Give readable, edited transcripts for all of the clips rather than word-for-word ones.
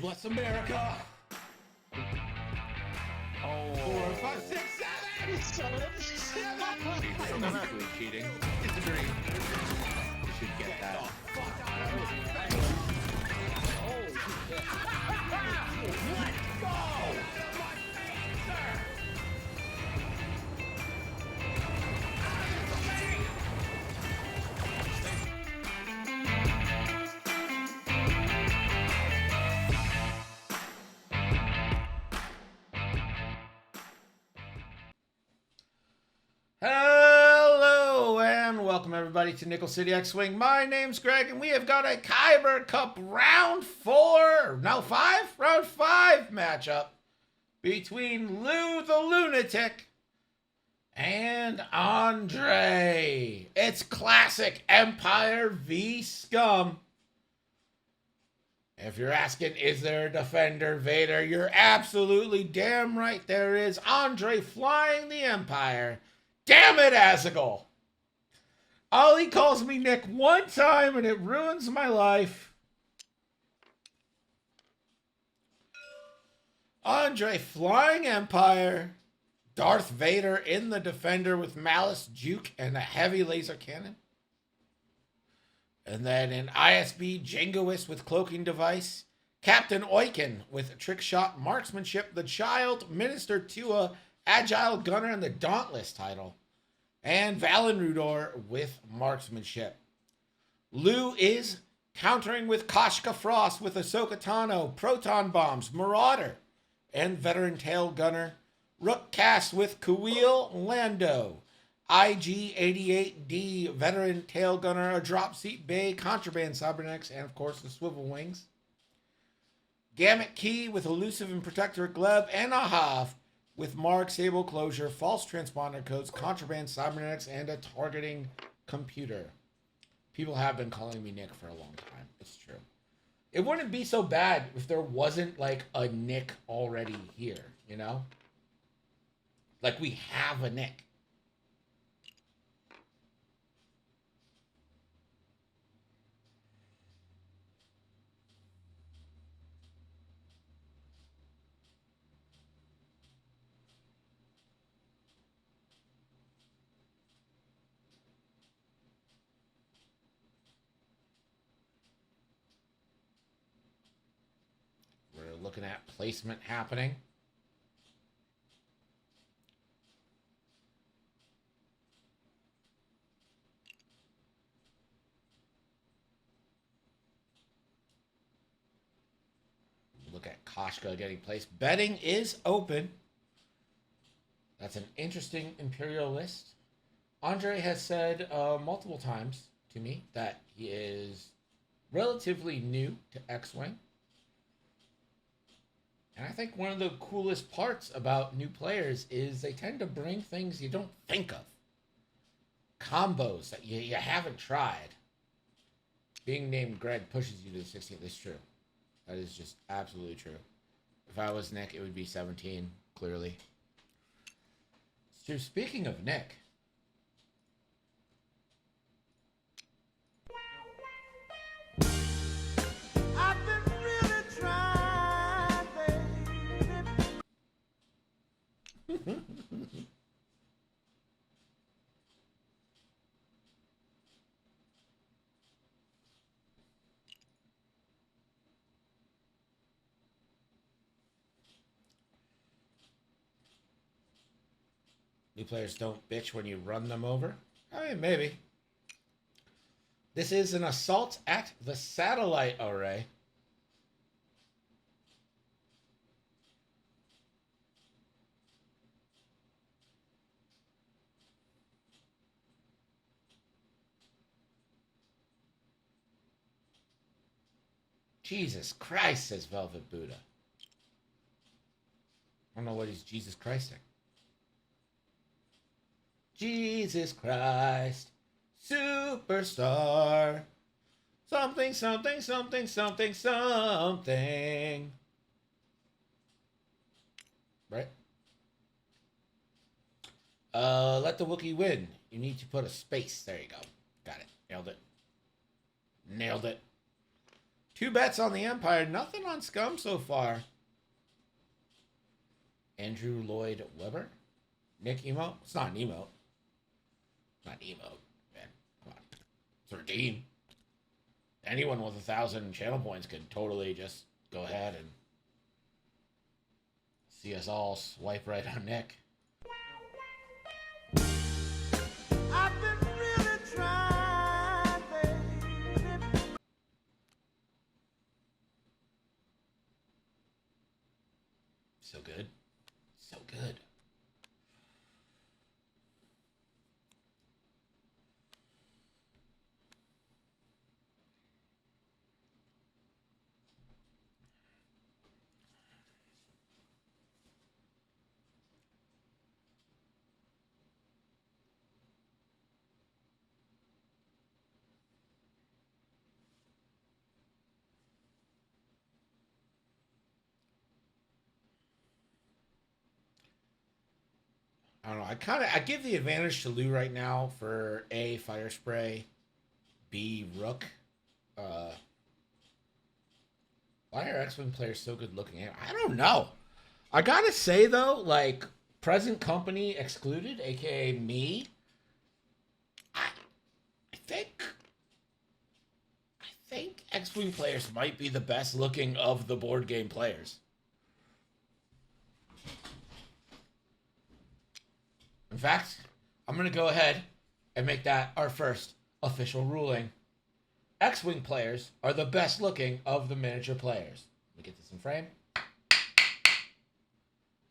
bless America. Oh. 4, 5, 6, 7. Basically cheating. Disagree. You should get that. Fuck out of here. Let's go. My face, sir. Hello and welcome everybody to Nickel City X-Wing. My name's Greg and we have got a Kyber Cup round 5 matchup between Lou the Lunatic and Andrei. It's classic Empire v Scum. If you're asking, is there a Defender Vader? You're absolutely damn right there is. Andrei flying the Empire. Damn it, Azaghal. Ollie calls me Nick one time and it ruins my life. Andrei flying Empire. Darth Vader in the Defender with Malice, Juke, and a heavy laser cannon. And then an ISB Jingoist with cloaking device. Captain Oiken with trick shot, marksmanship, the Child, Minister Tua, Agile Gunner, and the Dauntless title. And Valen Rudor with marksmanship. Lou is countering with Koshka Frost with Ahsoka Tano, Proton Bombs, Marauder, and Veteran Tail Gunner. Rook Cast with Kuil Lando. IG-88D, Veteran Tail Gunner, a Drop Seat Bay, Contraband Cybernetics, and of course the Swivel Wings. Gamut Key with Elusive and Protector Gleb, and Ahav with Mark Sable Closure, False Transponder Codes, Contraband Cybernetics, and a Targeting Computer. People have been calling me Nick for a long time. It's true. It wouldn't be so bad if there wasn't like a Nick already here, you know? Like we have a Nick. We're looking at placement happening. Look at Koshka getting placed. Betting is open. That's an interesting Imperial list. Andrei has said multiple times to me that he is relatively new to X-Wing. And I think one of the coolest parts about new players is they tend to bring things you don't think of. Combos that you haven't tried. Being named Greg pushes you to the 16th. It's true. That is just absolutely true. If I was Nick, it would be 17, clearly. So speaking of Nick. I've been really trying, baby. New players don't bitch when you run them over? I mean, maybe. This is an assault at the satellite array. Jesus Christ, says Velvet Buddha. I don't know what he's Jesus Christing. Jesus Christ, superstar, something, something, something, something, something. Right? Let the Wookiee win. You need to put a space. There you go. Got it. Nailed it. Nailed it. 2 bets on the Empire. Nothing on Scum so far. Andrew Lloyd Webber. Nick Emo. It's not an emote. Not an emote. Man, come on. It's a redeem. Anyone with 1,000 channel points could totally just go ahead and see us all swipe right on Nick. I've been really trying, baby. So good. So good. I don't know. I give the advantage to Lou right now for A, Fire Spray, B, Rook. Why are X-Wing players so good looking at? I don't know. I gotta say though, like present company excluded, aka me. I think X-Wing players might be the best looking of the board game players. In fact, I'm going to go ahead and make that our first official ruling. X-Wing players are the best looking of the miniature players. Let me get this in frame. I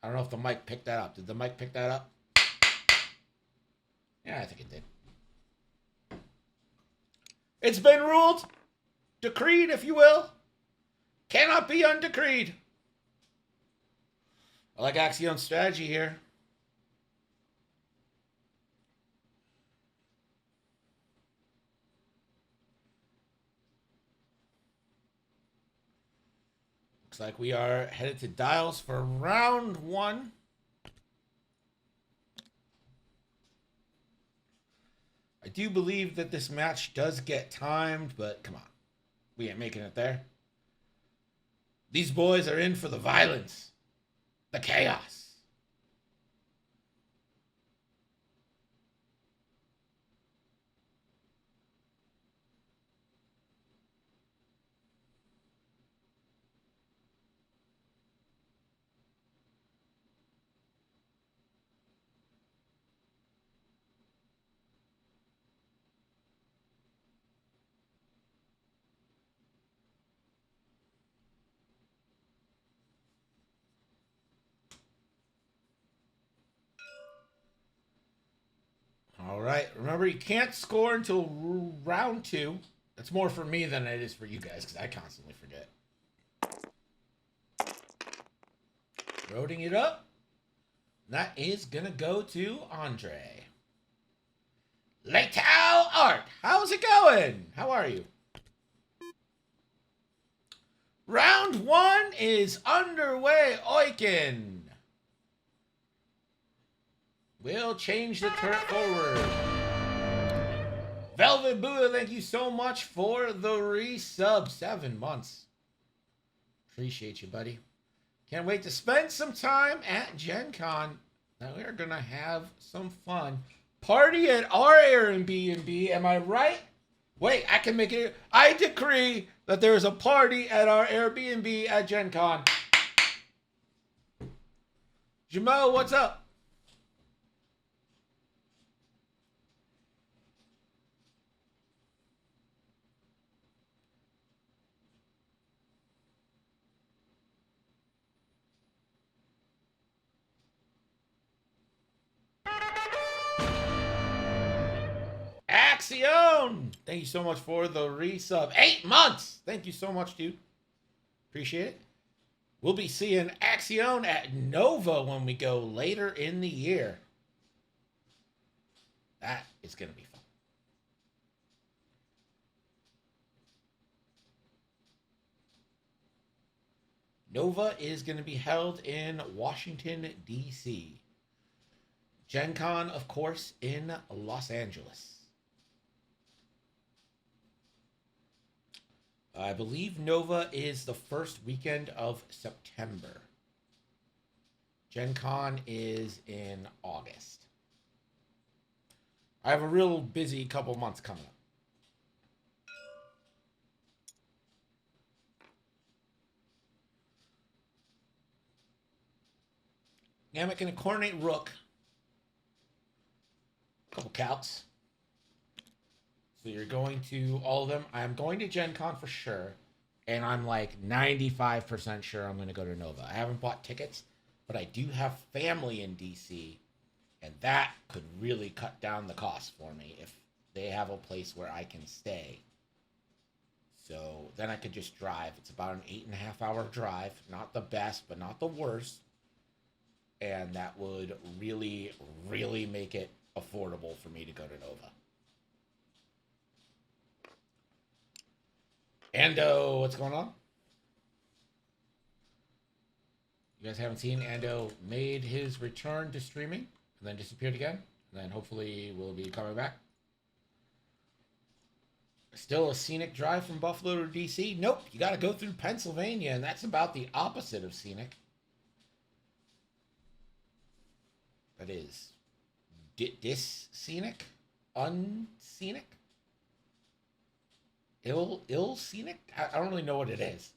don't know if the mic picked that up. Did the mic pick that up? Yeah, I think it did. It's been ruled, decreed, if you will. Cannot be undecreed. I like Axion's strategy here. Looks like we are headed to dials for round 1. I do believe that this match does get timed, but come on. We ain't making it there. These boys are in for the violence, the chaos. All right. Remember, you can't score until round 2. That's more for me than it is for you guys because I constantly forget. Loading it up. That is going to go to Andrei. Leitao Art. How's it going? How are you? Round 1 is underway. Oiken. We'll change the turret forward. Velvet Buddha, thank you so much for the resub. 7 months. Appreciate you, buddy. Can't wait to spend some time at Gen Con. Now we are going to have some fun. Party at our Airbnb. Am I right? Wait, I can make it. I decree that there is a party at our Airbnb at Gen Con. Jamal, what's up? Axion! Thank you so much for the resub. 8 months! Thank you so much, dude. Appreciate it. We'll be seeing Axion at Nova when we go later in the year. That is going to be fun. Nova is going to be held in Washington, D.C. Gen Con, of course, in Los Angeles. I believe Nova is the first weekend of September. Gen Con is in August. I have a real busy couple months coming up. Gamut can coordinate Rook. Couple calcs. So you're going to all of them. I'm going to Gen Con for sure. And I'm like 95% sure I'm going to go to Nova. I haven't bought tickets, but I do have family in DC. And that could really cut down the cost for me if they have a place where I can stay. So then I could just drive. It's about an 8.5 hour drive. Not the best, but not the worst. And that would really, really make it affordable for me to go to Nova. Ando, what's going on? You guys haven't seen Ando made his return to streaming and then disappeared again. And then hopefully will be coming back. Still a scenic drive from Buffalo to DC? Nope, you got to go through Pennsylvania, and that's about the opposite of scenic. That is dis-scenic? Unscenic? Ill scenic? I don't really know what it is.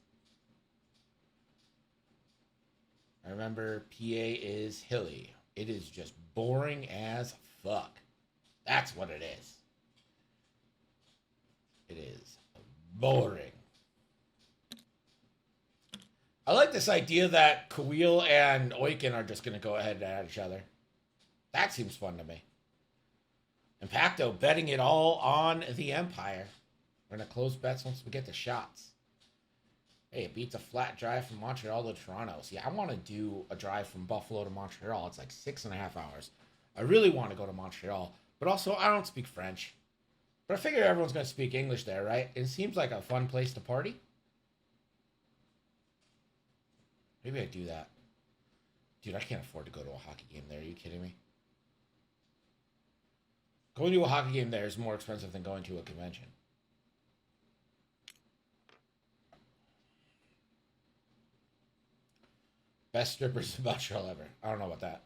I remember PA is hilly. It is just boring as fuck. That's what it is. It is boring. I like this idea that Kawil and Oiken are just going to go ahead and at each other. That seems fun to me. Impacto betting it all on the Empire. We're going to close bets once we get the shots. Hey, it beats a flat drive from Montreal to Toronto. See, I want to do a drive from Buffalo to Montreal. It's like 6.5 hours. I really want to go to Montreal. But also, I don't speak French. But I figure everyone's going to speak English there, right? It seems like a fun place to party. Maybe I do that. Dude, I can't afford to go to a hockey game there. Are you kidding me? Going to a hockey game there is more expensive than going to a convention. Best strippers in Montreal ever. I don't know about that.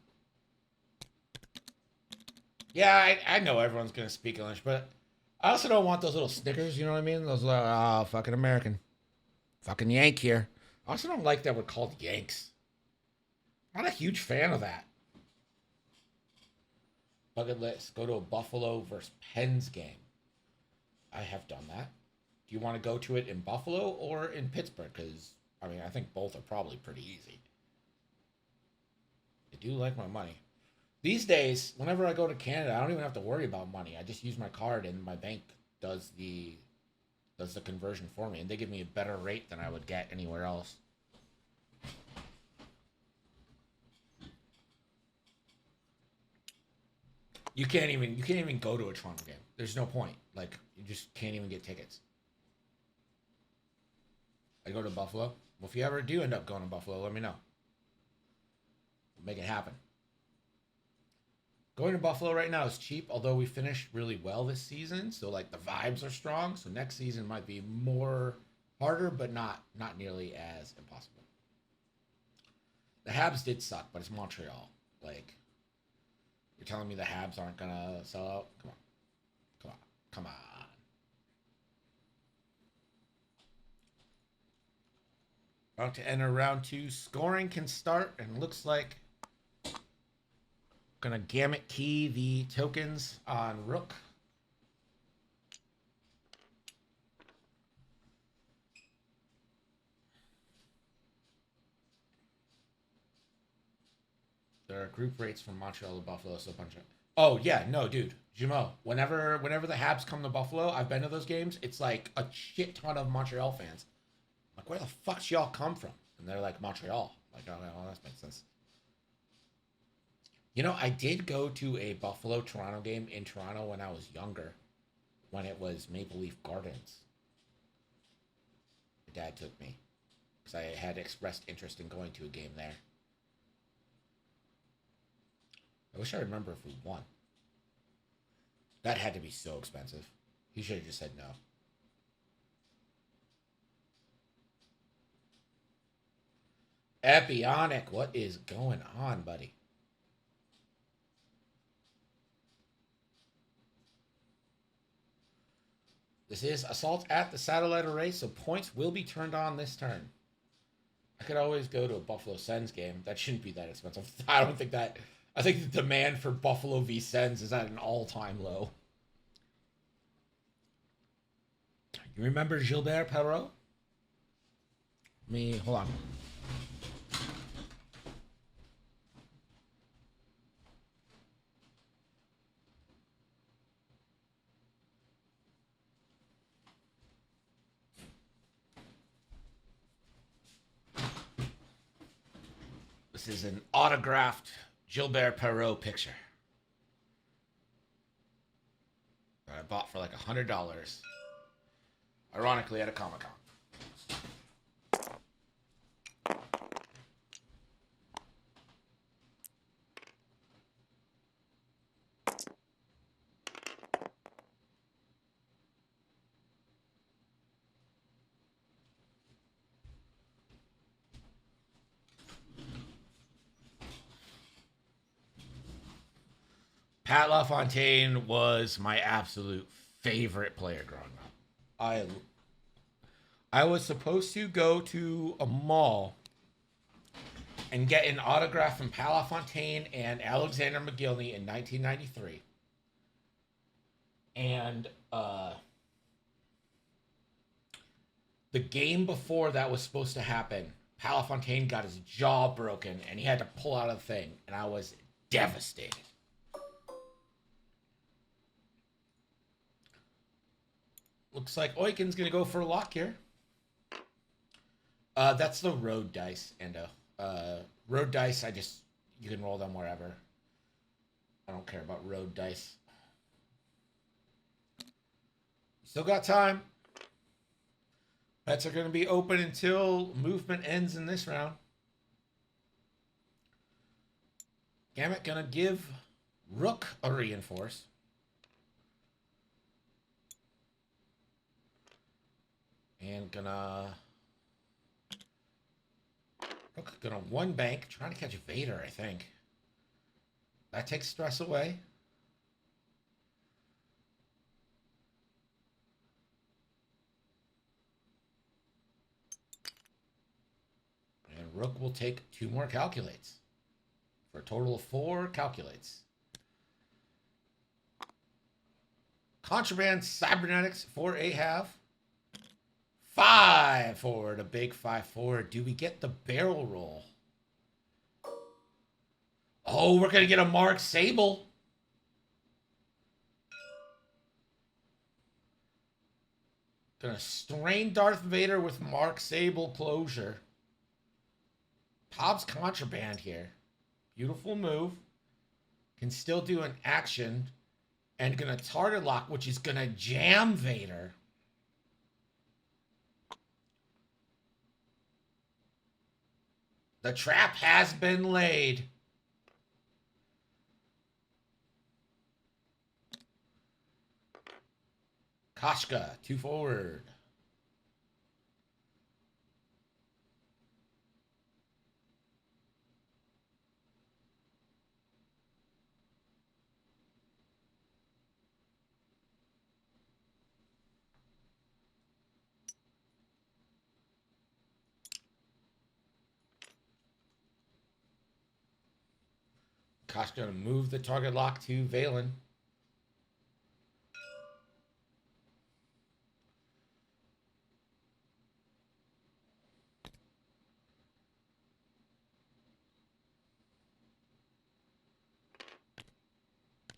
Yeah, I know everyone's going to speak English, but I also don't want those little stickers, you know what I mean? Those little, fucking American. Fucking Yank here. I also don't like that we're called Yanks. I'm not a huge fan of that. Bucket list. Go to a Buffalo versus Pens game. I have done that. Do you want to go to it in Buffalo or in Pittsburgh? Because, I mean, I think both are probably pretty easy. I do like my money. These days, whenever I go to Canada, I don't even have to worry about money. I just use my card and my bank does the conversion for me. And they give me a better rate than I would get anywhere else. You can't even go to a Toronto game. There's no point. Like, you just can't even get tickets. I go to Buffalo. Well, if you ever do end up going to Buffalo, let me know. We'll make it happen. Going to Buffalo right now is cheap, although we finished really well this season. So, like, the vibes are strong. So next season might be more harder, but not nearly as impossible. The Habs did suck, but it's Montreal. Like, you're telling me the Habs aren't going to sell out? Come on. Come on. Come on. About to enter round 2. Scoring can start, and looks like gonna gamut key the tokens on Rook. There are group rates from Montreal to Buffalo, so a bunch of. Oh yeah, no, dude, Jimo. Whenever the Habs come to Buffalo, I've been to those games. It's like a shit ton of Montreal fans. Like, where the fuck y'all come from? And they're like, Montreal. Like, oh, that makes sense. You know, I did go to a Buffalo-Toronto game in Toronto when I was younger, when it was Maple Leaf Gardens. My dad took me, because I had expressed interest in going to a game there. I wish I remember if we won. That had to be so expensive. He should have just said no. Epionic, what is going on, buddy? This is Assault at the Satellite Array, so points will be turned on this turn. I could always go to a Buffalo Sens game. That shouldn't be that expensive. I don't think that... I think the demand for Buffalo v. Sens is at an all-time low. You remember Gilbert Perrault? Hold on. This is an autographed Gilbert Perrault picture that I bought for like $100. Ironically, at a Comic Con. Pat LaFontaine was my absolute favorite player growing up. I was supposed to go to a mall and get an autograph from Pat LaFontaine and Alexander McGillney in 1993. And the game before that was supposed to happen, Pat LaFontaine got his jaw broken and he had to pull out of the thing. And I was devastated. Looks like Oiken's going to go for a lock here. That's the road dice, Endo. Road dice, you can roll them wherever. I don't care about road dice. Still got time. Bets are going to be open until movement ends in this round. Gamut going to give Rook a reinforce. And gonna one bank, trying to catch Vader, I think. That takes stress away. And Rook will take 2 more calculates. For a total of 4 calculates. Contraband Cybernetics for a half. 5 forward, a big 5 forward. Do we get the barrel roll? Oh, we're going to get a Mark Sable. Going to strain Darth Vader with Mark Sable closure. Pops Contraband here. Beautiful move. Can still do an action. And going to target lock, which is going to jam Vader. The trap has been laid. Koshka, 2 forward. Koshka going to move the target lock to Valen.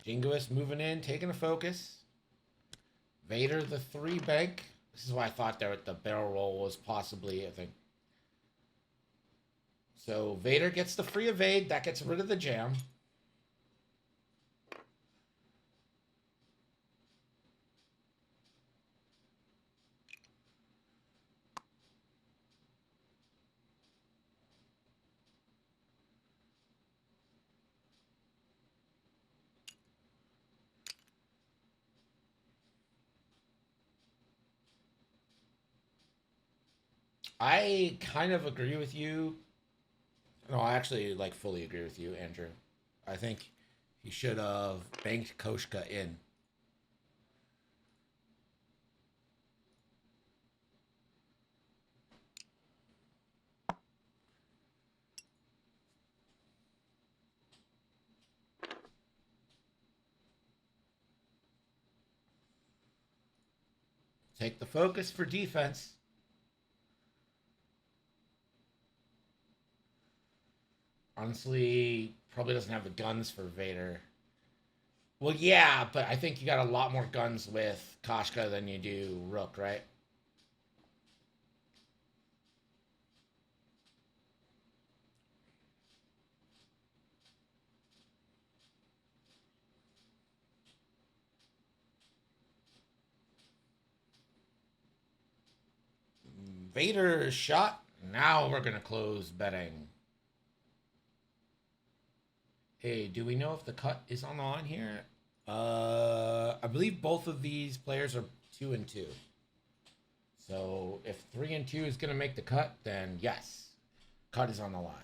Jingoist moving in, taking a focus. Vader, the 3 bank. This is why I thought the barrel roll was possibly a thing. So Vader gets the free evade. That gets rid of the jam. I kind of agree with you No, I actually like fully agree with you, Andrew. I think he should have banked Koshka in. Take the focus for defense. Honestly, probably doesn't have the guns for Vader. Well, yeah, but I think you got a lot more guns with Koshka than you do Rook, right? Vader is shot. Now we're going to close betting. Hey, do we know if the cut is on the line here? I believe both of these players are 2-2. So if 3-2 is going to make the cut, then yes, cut is on the line.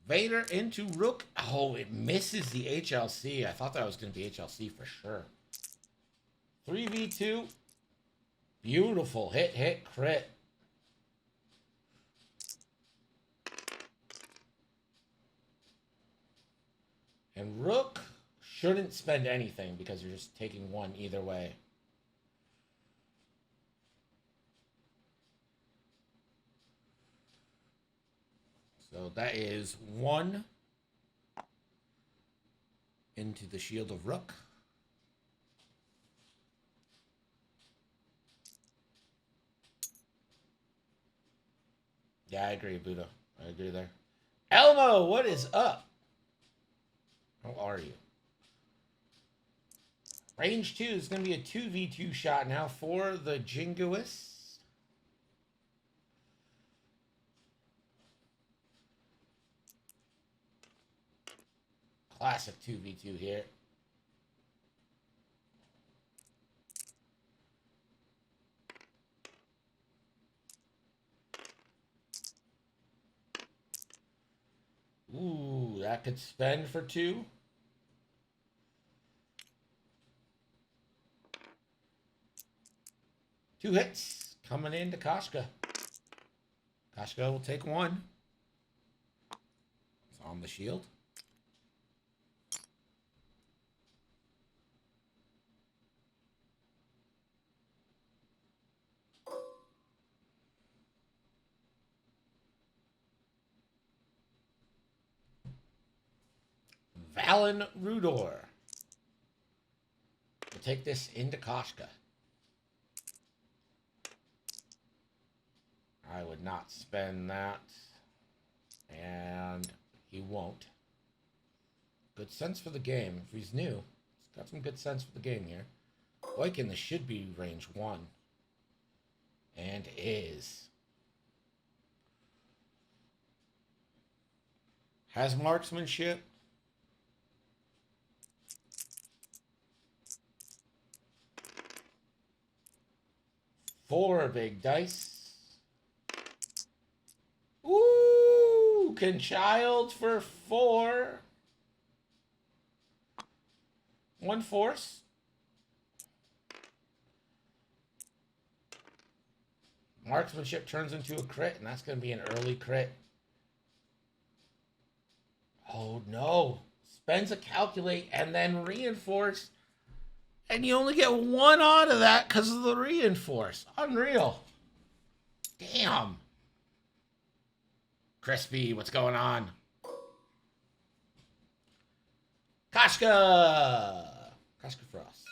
Vader into Rook. Oh, it misses the HLC. I thought that was going to be HLC for sure. 3v2. Beautiful. Hit, hit, crit. And Rook shouldn't spend anything because you're just taking one either way. So that is one into the shield of Rook. Yeah, I agree, Buddha. I agree there. Elmo, what is up? How are you? Range 2 is going to be a 2v2 shot now for the Jingoist. Classic 2v2 here. Ooh, that could spend for 2. Two hits coming into Koshka. Koshka will take 1. It's on the shield. Valen Rudor will take this into Koshka. I would not spend that. And he won't. Good sense for the game. If he's new, he's got some good sense for the game here. Boykin, this should be range 1. And is. Has marksmanship. Four big dice. Ooh, can child for 4. 1 force. Marksmanship turns into a crit, and that's going to be an early crit. Oh, no. Spends a calculate and then reinforce. And you only get 1 out of that because of the reinforce. Unreal. Damn. Crispy, what's going on? Koshka. Koshka Frost.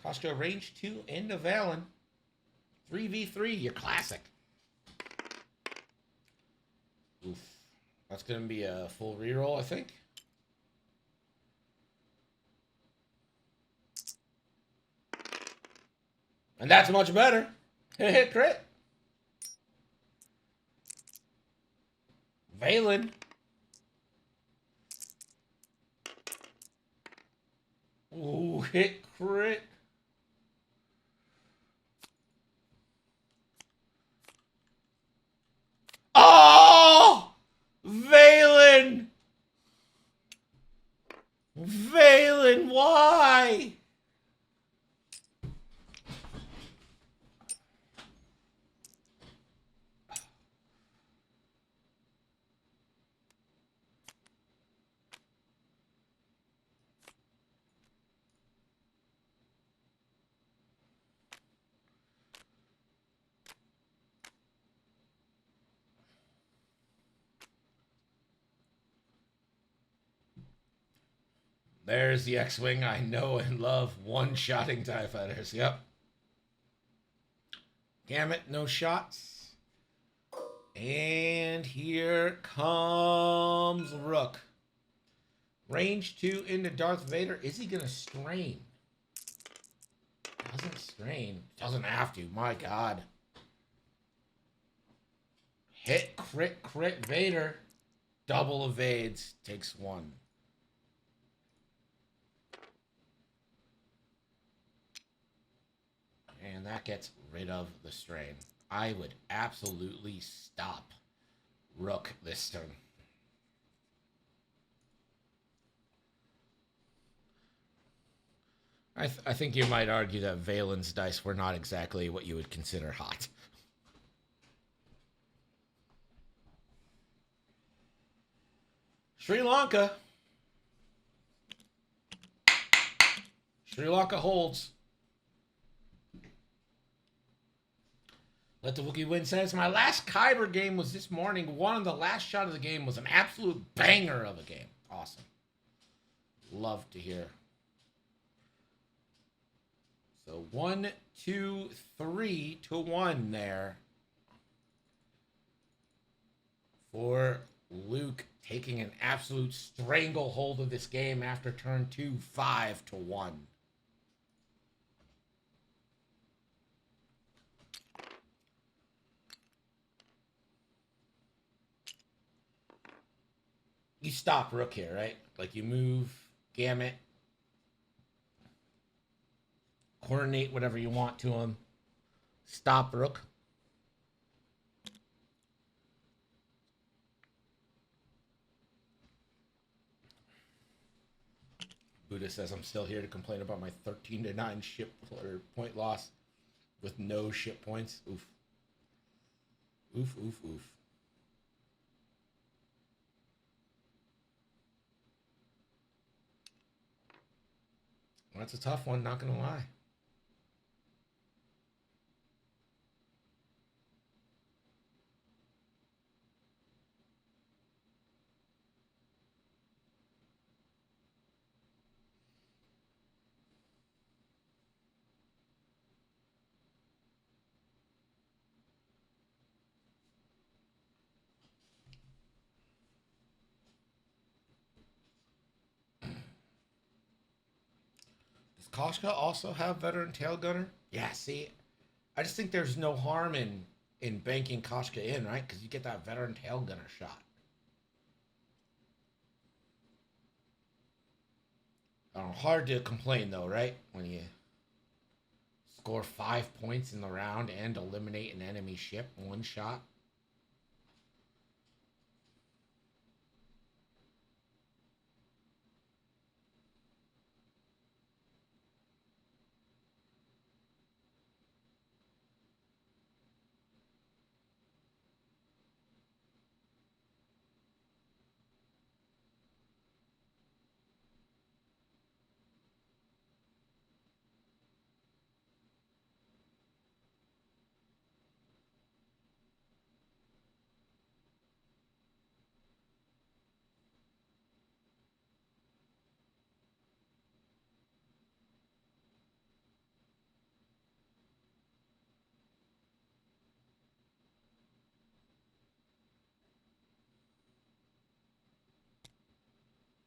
Koshka range 2 into Valen. 3v3, your classic. Oof. That's going to be a full reroll, I think. And that's much better. Hit crit. Valen. Ooh, hit crit. Oh! Valen! Valen, why? There's the X-Wing I know and love. One-shotting TIE fighters. Yep. Gamut, no shots. And here comes Rook. Range 2 into Darth Vader. Is he going to strain? Doesn't strain. Doesn't have to. My God. Hit, crit, crit, Vader. Double evades. Takes 1. And that gets rid of the strain. I would absolutely stop Rook this turn. I think you might argue that Valen's dice were not exactly what you would consider hot. Sri Lanka. Sri Lanka holds. Let the Wookiee win says, my last Kyber game was this morning. One of the last shot of the game was an absolute banger of a game. Awesome. Love to hear. So 1, 2, 3 to 1 there. For Luke taking an absolute stranglehold of this game after turn 2, 5 to 1. You stop Rook here, right? Like you move Gamut, coordinate whatever you want to him. Stop Rook. Buddha says I'm still here to complain about my 13-9 ship or point loss with no ship points. Oof. Oof, oof, oof. That's a tough one, not gonna lie. Does Koshka also have veteran tail gunner? Yeah, see, I just think there's no harm in banking Koshka in, right? Because you get that veteran tail gunner shot. Hard to complain though, right? When you score 5 points in the round and eliminate an enemy ship, one shot.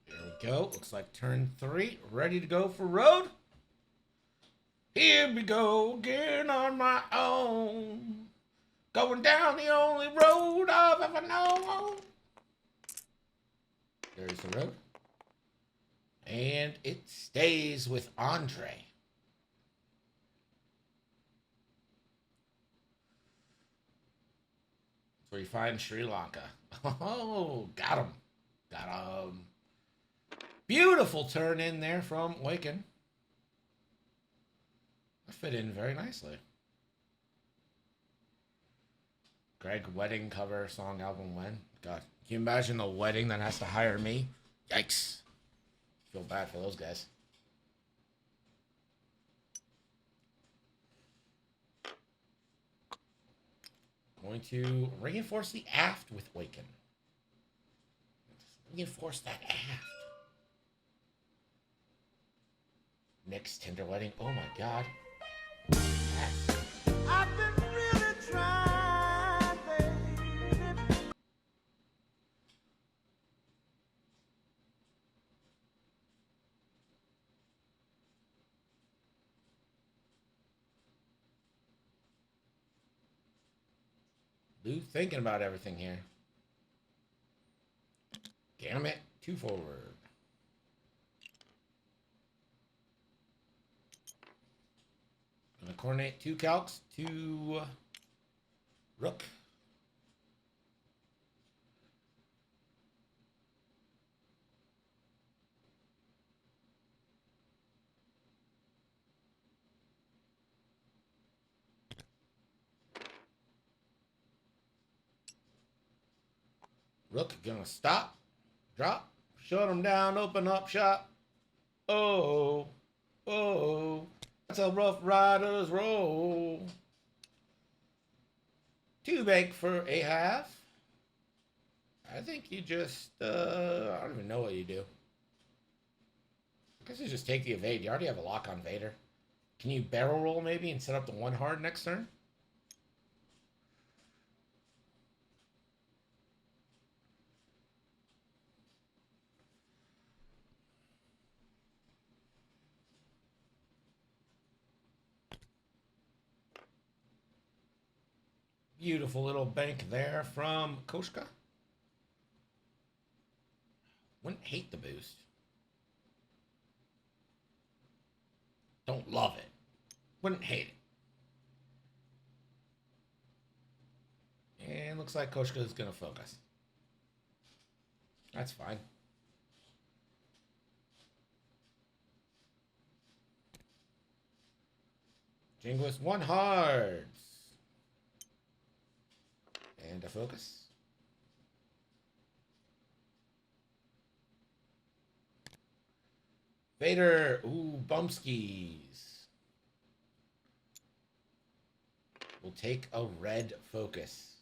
There we go. Looks like turn 3. Ready to go for road. Here we go again on my own. Going down the only road I've ever known. There's the road. And it stays with Andrei. That's where you find Sri Lanka. Oh, got him. Got him. Beautiful turn in there from Waken. That fit in very nicely. Greg wedding cover song album when? God, can you imagine a wedding that has to hire me? Yikes. Feel bad for those guys. Going to reinforce the aft with Waken. Reinforce that aft. Next tender wedding. Oh my god. Yes. I've been really trying, baby. Lou thinking about everything here. Damn it. 2 forward. Gonna coordinate 2 calcs to Rook. Rook gonna stop, drop, shut him down, open up shop. Oh, oh, that's how Rough Riders roll. 2 bank for a half. I think you just, I don't even know what you do. I guess you just take the evade. You already have a lock on Vader. Can you barrel roll maybe and set up the 1 hard next turn? Beautiful little bank there from Koshka. Wouldn't hate the boost. Don't love it. Wouldn't hate it. And looks like Koshka is going to focus. That's fine. Jingless 1 hards. And a focus. Vader. Ooh, bumpskis. We'll take a red focus.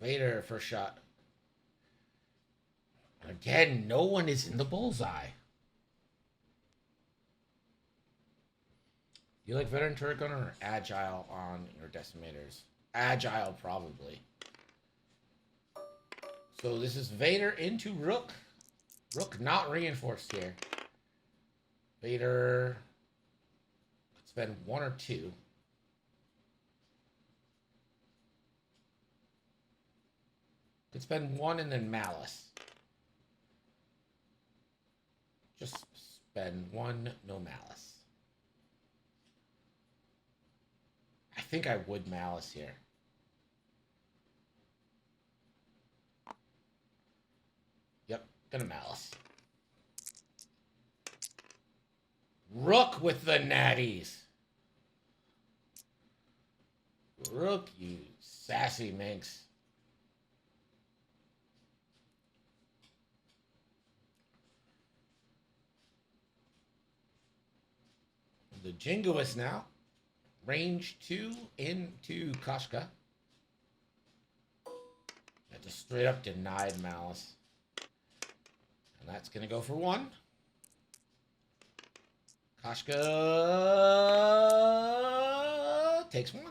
Vader, first shot. Again, no one is in the bullseye. You like veteran turret gunner or agile on your decimators? Agile, probably. So this is Vader into Rook. Rook not reinforced here. Vader could spend 1 or 2. Could spend 1 and then Malice. Just spend 1, no Malice. I think I would Malice here. Yep, gonna Malice. Rook with the natties. Rook, you sassy minx. The Jingoist now. Range 2 into Koshka. That just straight up denied Malice. And that's going to go for 1. Koshka takes 1.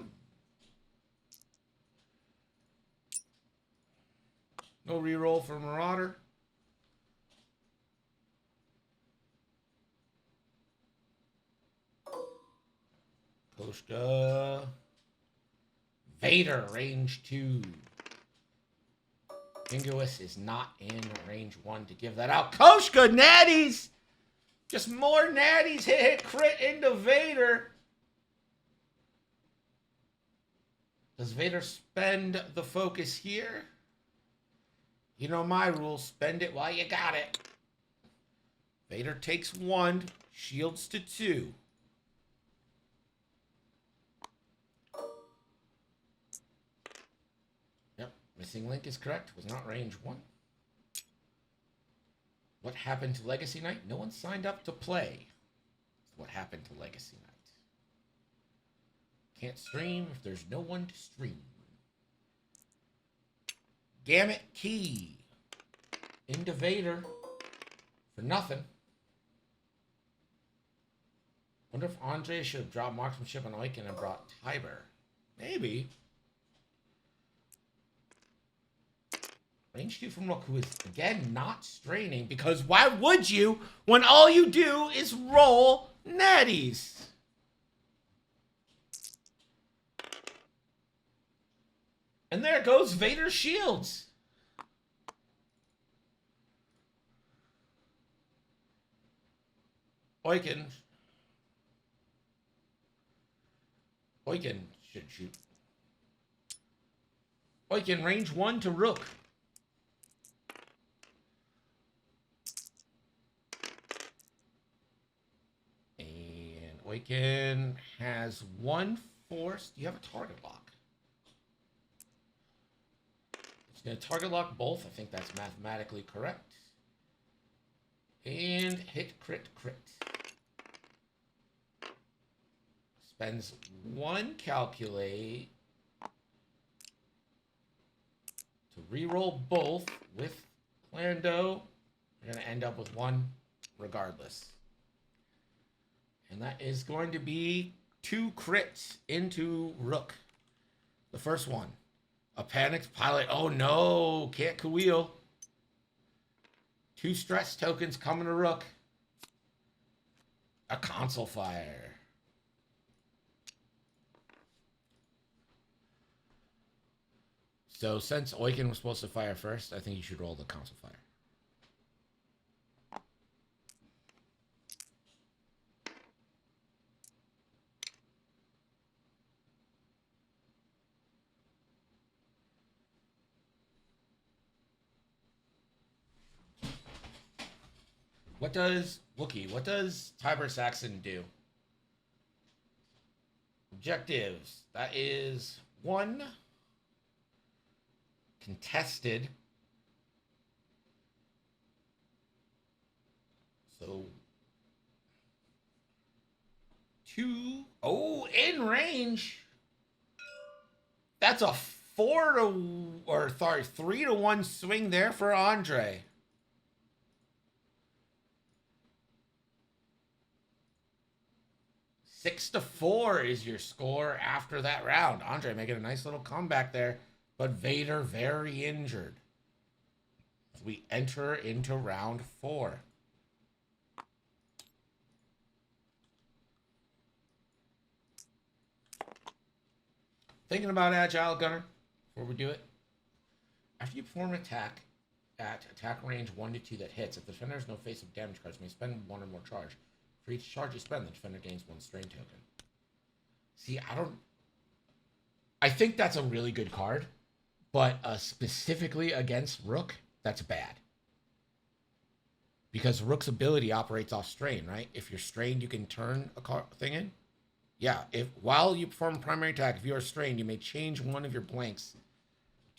No reroll for Marauder. Koshka. Vader, range 2. Pinguis is not in range 1 to give that out. Koshka, natties! Just more natties. Hit crit into Vader. Does Vader spend the focus here? You know my rule. Spend it while you got it. Vader takes 1. Shields to 2. Yep. Missing link is correct. Was not range 1. What happened to Legacy Night? No one signed up to play. What happened to Legacy Night? Can't stream if there's no one to stream. Gamut Key. Into Vader. For nothing. Wonder if Andrei should have dropped marksmanship on Oiken and brought Kyber. Maybe. Range 2 from Rook, who is, again, not straining. Because why would you when all you do is roll natties? And there goes Vader's shields. Oiken should shoot. Oiken, range 1 to Rook. And Oiken has 1 force. Do you have a target lock? It's going to target lock both. I think that's mathematically correct. And hit, crit, crit. Spends 1 calculate to reroll both with Lando. You're going to end up with 1 regardless. And that is going to be 2 crits into Rook. The first one. A panicked pilot. Oh no, can't wheel. 2 stress tokens coming to Rook. A console fire. So since Oiken was supposed to fire first, I think you should roll the console fire. What does Tiber Saxon do? Objectives. That is 1 contested. So 2. Oh, in range. That's a 3 to 1 swing there for Andrei. Six to 4 is your score after that round. Andrei making a nice little comeback there, but Vader very injured. As we enter into round 4. Thinking about Agile Gunner before we do it. After you perform an attack at attack range 1 to 2 that hits, if the defender has no face-up damage cards, you may spend 1 or more charge. For each charge you spend, the defender gains 1 strain token. See, I think that's a really good card, but specifically against Rook, that's bad. Because Rook's ability operates off strain, right? If you're strained, you can turn a thing in. Yeah, while you perform a primary attack, if you are strained, you may change one of your blanks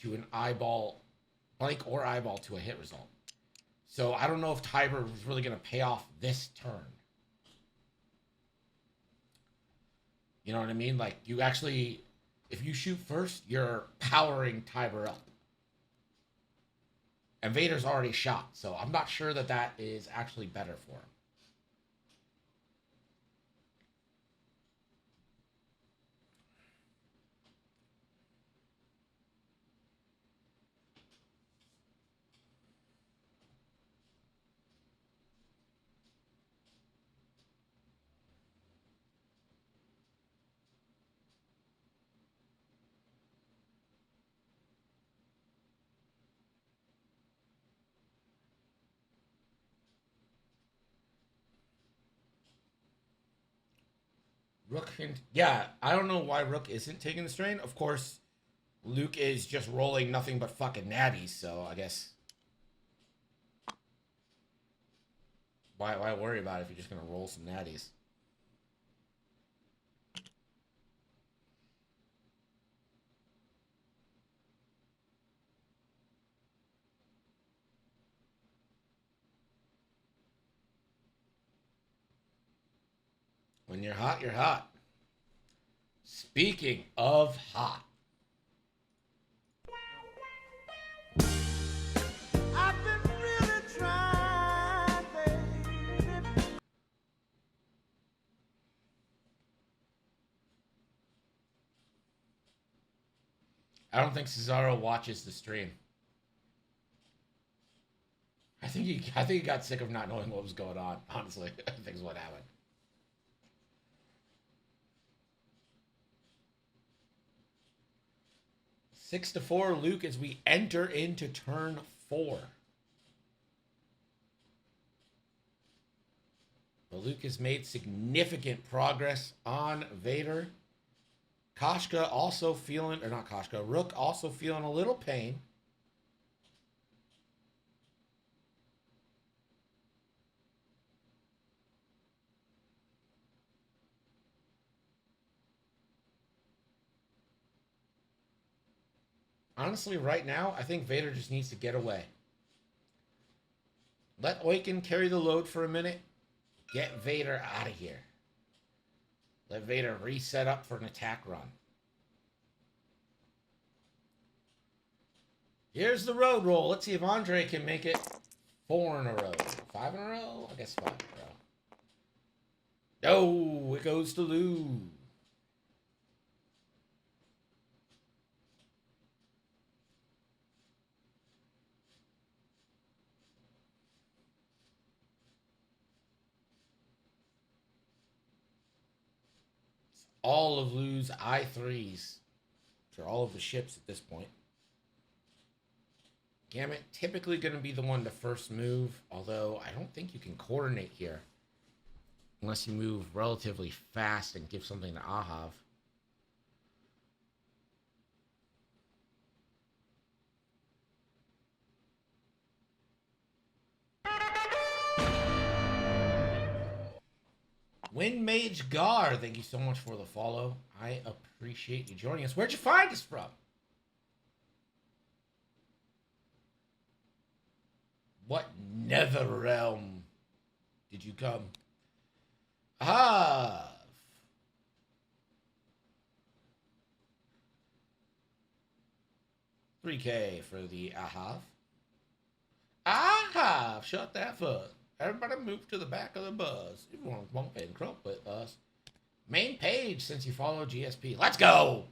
to an blank or eyeball to a hit result. So I don't know if Kyber was really going to pay off this turn. You know what I mean? Like, you actually, if you shoot first, you're powering Kyber up. And Vader's already shot, so I'm not sure that that is actually better for him. Rook and yeah, I don't know why Rook isn't taking the strain. Of course, Luke is just rolling nothing but fucking natties, so I guess why worry about it if you're just gonna roll some natties? When you're hot, you're hot. Speaking of hot. I've been really trying, baby. I don't think Cesaro watches the stream. I think he got sick of not knowing what was going on. Honestly, I think is what happened. Six to 4, Luke, as we enter into turn 4. But Luke has made significant progress on Vader. Koshka also feeling, or not Koshka, Rook also feeling a little pain. Honestly, right now, I think Vader just needs to get away. Let Oiken carry the load for a minute. Get Vader out of here. Let Vader reset up for an attack run. Here's the road roll. Let's see if Andrei can make it 4 in a row. 5 in a row? I guess 5 in a row. No, it goes to Lou. All of Lou's I3s for all of the ships at this point. Gambit typically going to be the one to first move, although I don't think you can coordinate here unless you move relatively fast and give something to Ahav. Wind Mage Gar, thank you so much for the follow. I appreciate you joining us. Where'd you find us from? What nether realm did you come? Ah, 3K for the Ahav. Ahav, shut that fuck. Everybody move to the back of the bus. Everyone bump and crump with us. Main page since you follow GSP. Let's go.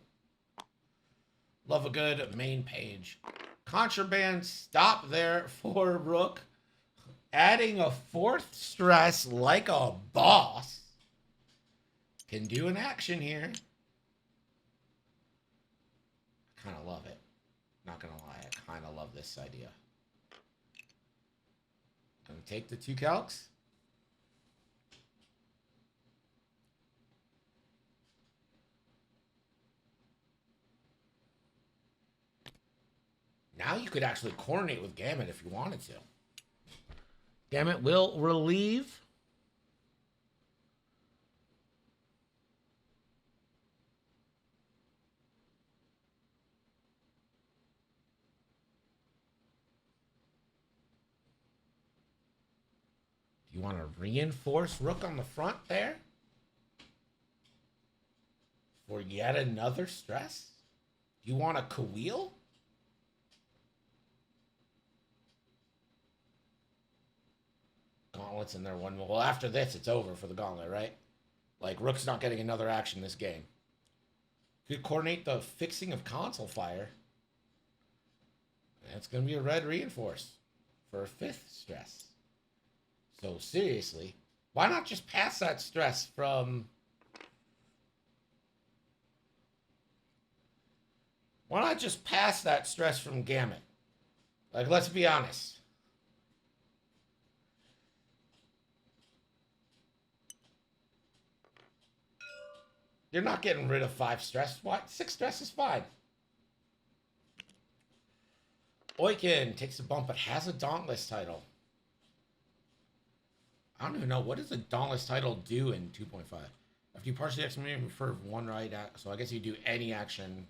Love a good main page. Contraband stop there for Rook. Adding a 4th stress like a boss. Can do an action here. I kind of love it. Not going to lie. I kind of love this idea. Gonna take the 2 calcs. Now you could actually coordinate with Gambit if you wanted to. Gambit will relieve. Do you want to reinforce Rook on the front there? For yet another stress? Do you want a Kaweel? Gauntlets in there one. Well, after this, it's over for the gauntlet, right? Like, Rook's not getting another action this game. Could coordinate the fixing of console fire. That's going to be a red reinforce for a 5th stress. So, seriously, why not just pass that stress from... Why not just pass that stress from Gambit? Like, let's be honest. You're not getting rid of 5 stress. What? 6 stress is fine. Oiken takes a bump but has a Dauntless title. I don't even know. What does a Dauntless title do in 2.5? After you partially execute for one right act, so I guess you do any action.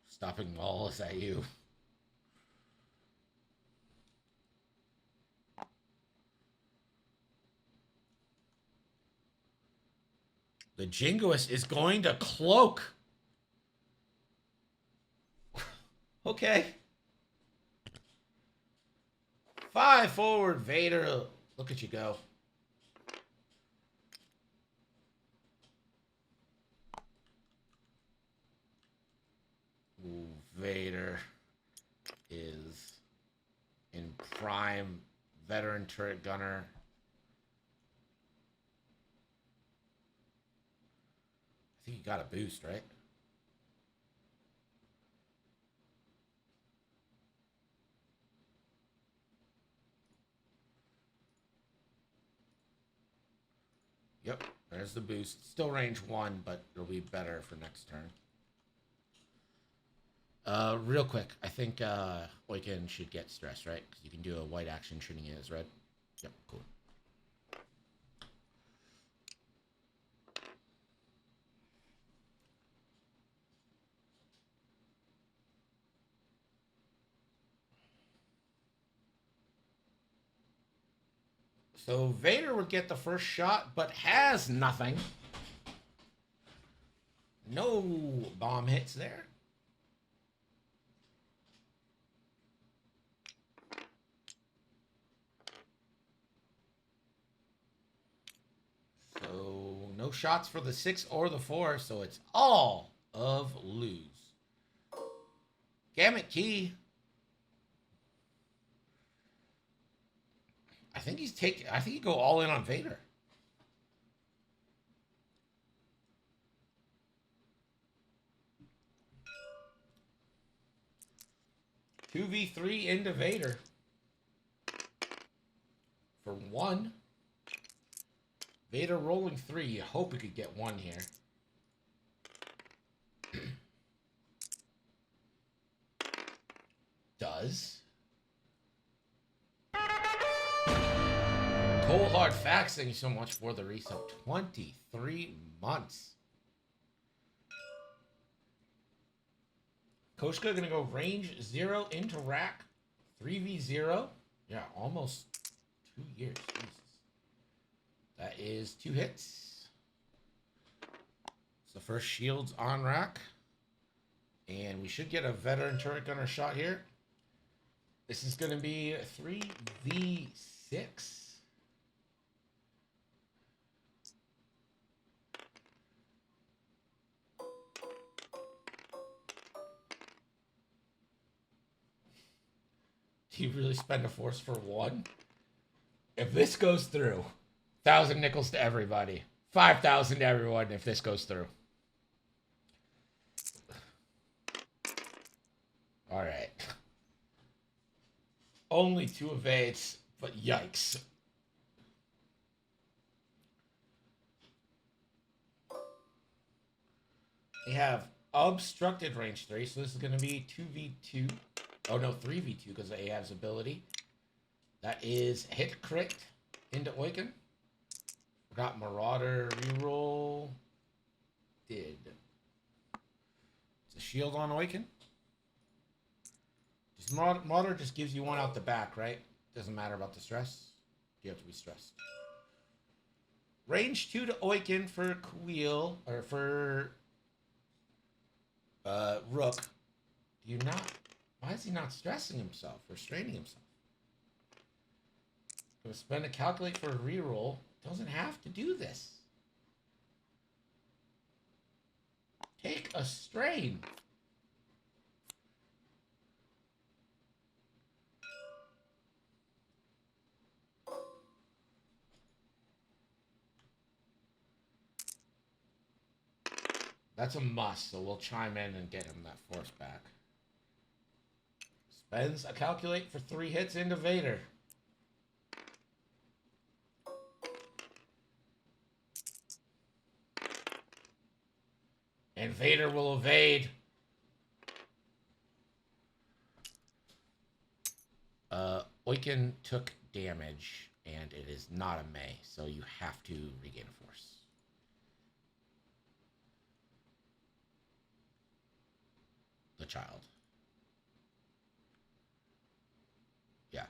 Stopping wall, is that you? The Jingoist is going to cloak. Okay. 5 forward, Vader. Look at you go. Ooh, Vader is in prime veteran turret gunner. I think you got a boost, right? Yep, there's the boost. Still range 1, but it'll be better for next turn. Real quick, I think Oiken should get stressed, right? Because you can do a white action treating it as red. Yep, cool. So Vader would get the first shot, but has nothing. No bomb hits there. So no shots for the 6 or the 4, so it's all of lose. Gamut Key. I think he go all in on Vader. Two v3 into Vader. For 1. Vader rolling 3. You hope he could get 1 here. Does. Cold Hard Facts, thank you so much for the resub. 23 months. Koshka gonna go range 0 into rack. 3v0. Yeah, almost 2 years. Jesus. That is 2 hits. So first shields on rack. And we should get a veteran turret gunner shot here. This is gonna be 3v6. Do you really spend a force for 1? If this goes through, 1,000 nickels to everybody. 5,000 to everyone if this goes through. Alright. Only 2 evades, but yikes. We have obstructed range 3, so this is going to be 2v2. Oh no, 3v2 because of Ahav's ability. That is hit crit into Oiken. Got Marauder reroll. Did. It's a shield on Oiken. Just Marauder just gives you 1 out the back, right? Doesn't matter about the stress. You have to be stressed. Range 2 to Oiken for Queel, or for Rook. Do you not? Why is he not stressing himself or straining himself? Gonna spend a calculate for a reroll. Doesn't have to do this. Take a strain. That's a must, so we'll chime in and get him that force back. Spends a calculate for 3 hits into Vader. And Vader will evade. Oiken took damage, and it is not a May, so you have to regain a force. The child. Yeah.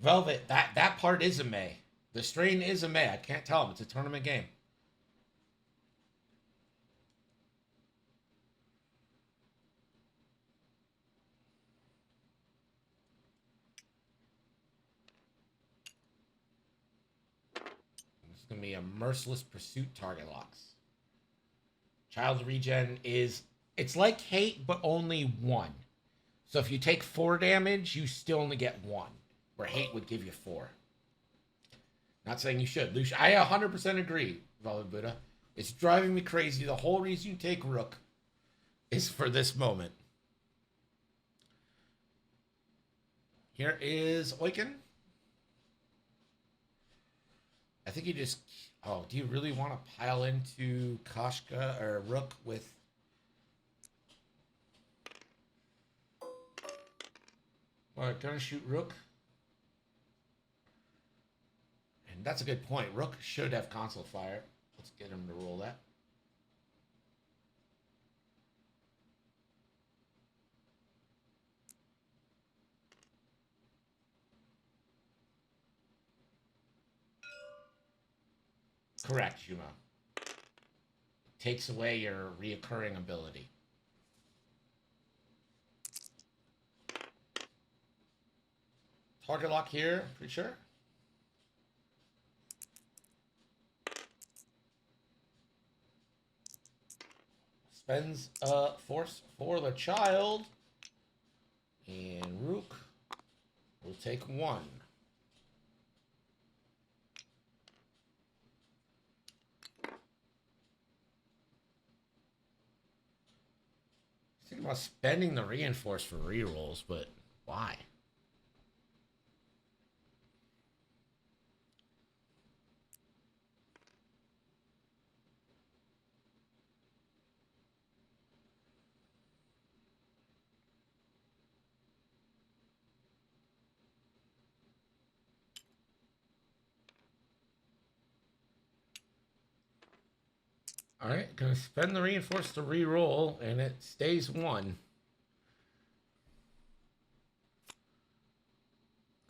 Velvet, that part is a May. The strain is a May. I can't tell him. It's a tournament game. It's going to be a merciless pursuit target locks. Child regen is... It's like hate, but only 1. So if you take 4 damage, you still only get 1. Where hate would give you 4. Not saying you should. Lucia, I 100% agree, Velvet Buddha. It's driving me crazy. The whole reason you take Rook is for this moment. Here is Oiken. I think you just... Oh, do you really want to pile into Koshka or Rook with... Alright, gonna shoot Rook. And that's a good point. Rook should have console fire. Let's get him to roll that. Correct, Juma. Takes away your reoccurring ability. Target lock here, pretty sure. Spends a force for the child. And Rook will take 1. Thinking about spending the reinforce for rerolls, but why? Alright, gonna spend the reinforce to re-roll, and it stays 1.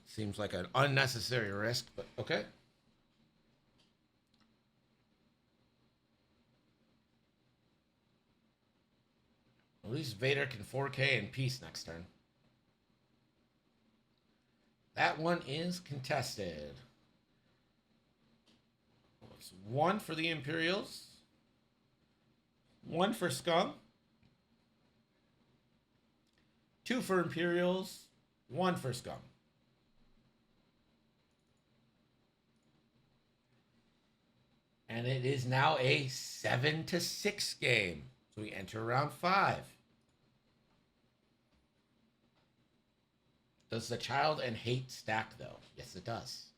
Seems like an unnecessary risk, but okay. At least Vader can 4K in peace next turn. That one is contested. It's 1 for the Imperials. 1 for Scum. 2 for Imperials. 1 for Scum. And it is now a 7-6 game. So we enter round 5. Does the child and hate stack, though? Yes, it does.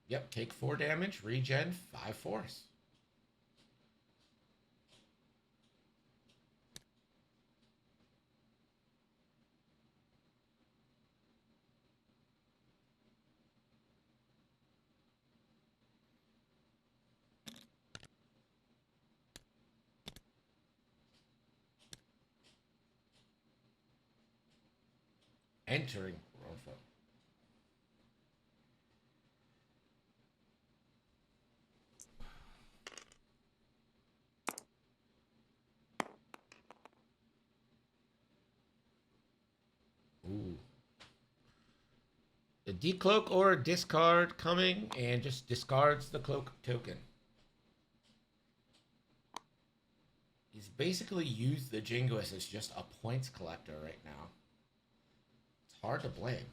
Yep, take 4 damage, regen, 5 force. Entering round 5. Ooh. A decloak or a discard coming and just discards the cloak token. He's basically used the Jingoist as just a points collector right now. It's hard to blame.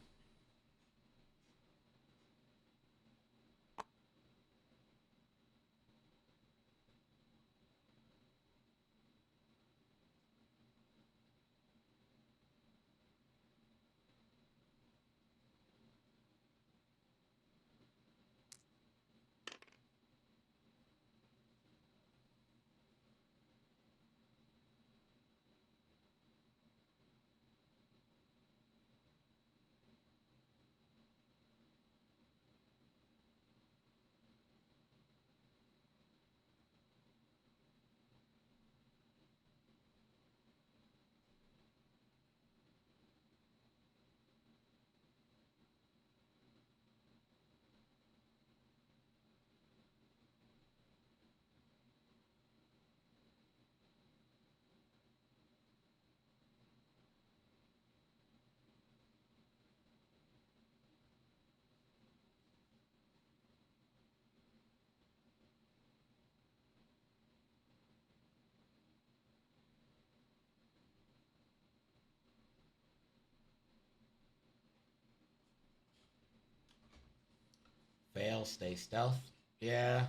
Fail, stay stealth. Yeah.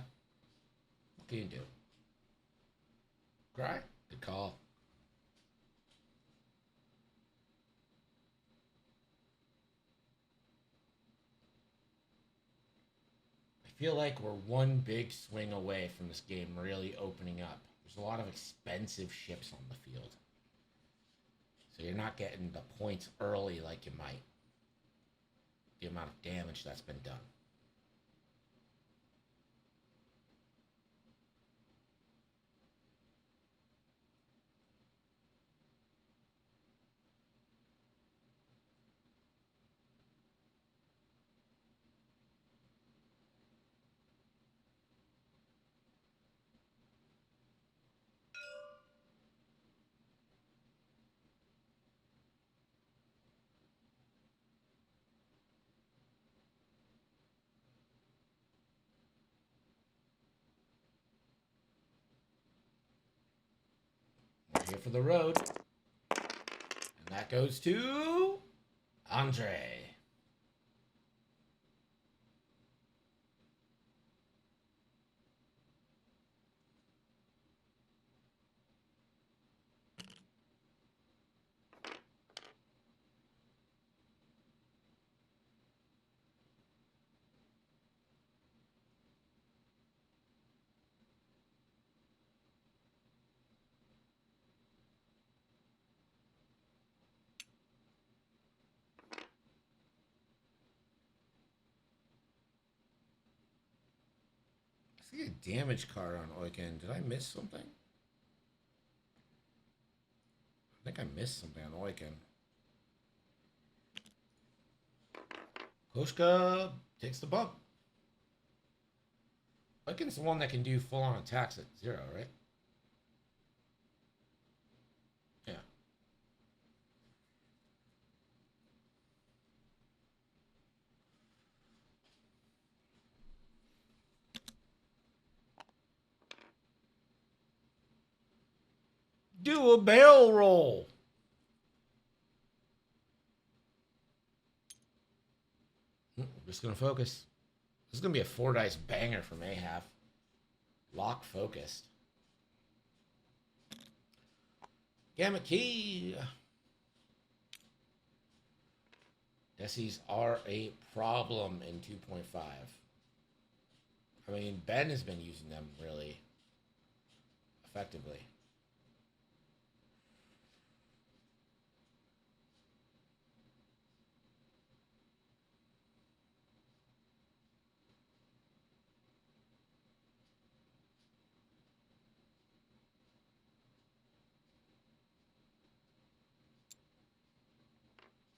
What can you do? Cry? Good call. I feel like we're one big swing away from this game really opening up. There's a lot of expensive ships on the field. So you're not getting the points early like you might. The amount of damage that's been done. We're here for the road. And that goes to Andrei. I see a damage card on Oiken. Did I miss something? I think I missed something on Oiken. Koshka takes the bump. Oiken's the one that can do full-on attacks at 0, right? Yeah. Do a barrel roll. I'm just going to focus. This is going to be a 4 dice banger from Ahaf. Lock focused. Gamut key. Decies are a problem in 2.5. I mean, Ben has been using them really effectively.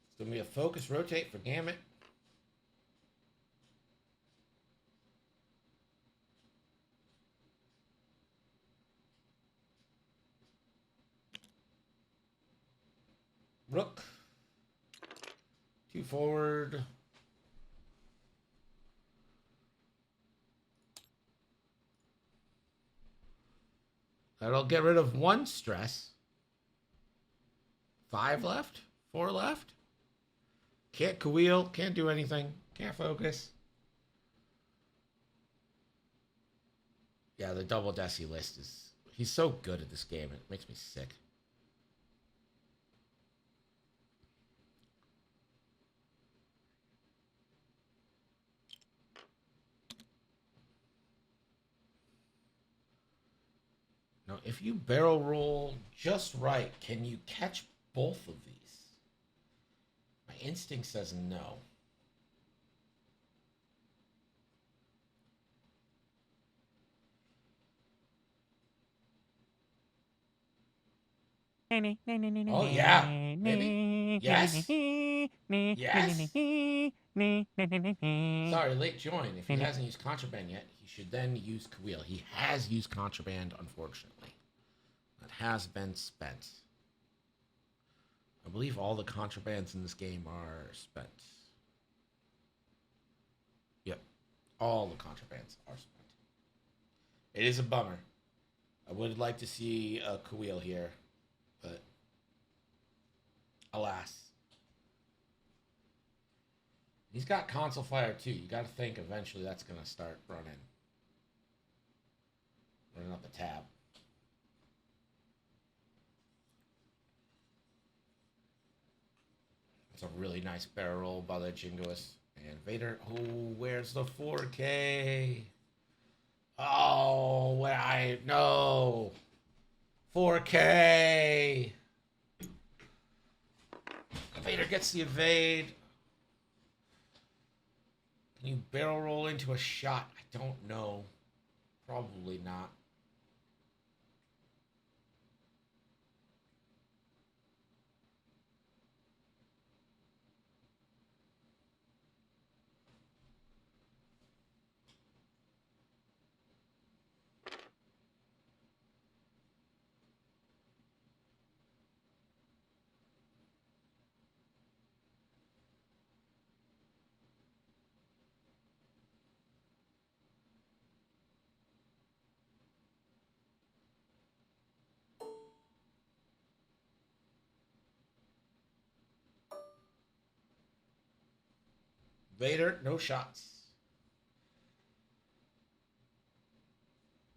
It's going to be a focus rotate for Gamut. Rook. 2 forward. That'll get rid of 1 stress. 5 left? 4 left? Can't wheel, can't do anything, can't focus. Yeah, the double Desi list is... He's so good at this game, it makes me sick. Now, if you barrel roll just right, can you catch both of these? My instinct says no. Oh, yeah. Maybe. Yes. Yes. Sorry, late join. If he hasn't used Contraband yet, he should then use Kawil. He has used Contraband, unfortunately. That has been spent. I believe all the Contrabands in this game are spent. Yep. All the Contrabands are spent. It is a bummer. I would like to see a Kawil here, but alas. He's got Console Fire too. You got to think eventually that's going to start running up the tab. It's a really nice barrel roll by the Jingoist. And Vader, oh, where's the 4K? Oh, no. 4K. Vader gets the evade. Can you barrel roll into a shot? I don't know. Probably not. Vader, no shots.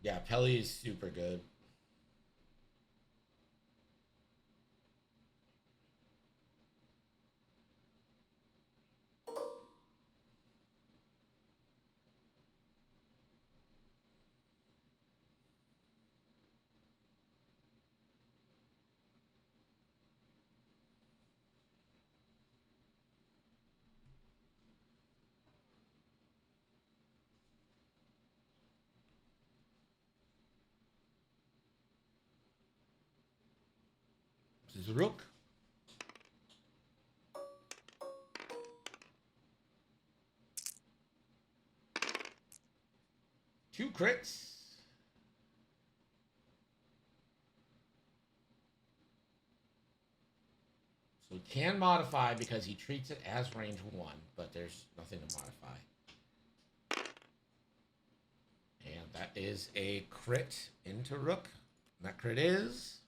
Yeah, Peli is super good. This is Rook. Two crits. So he can modify because he treats it as range 1, but there's nothing to modify. And that is a crit into Rook. And that crit is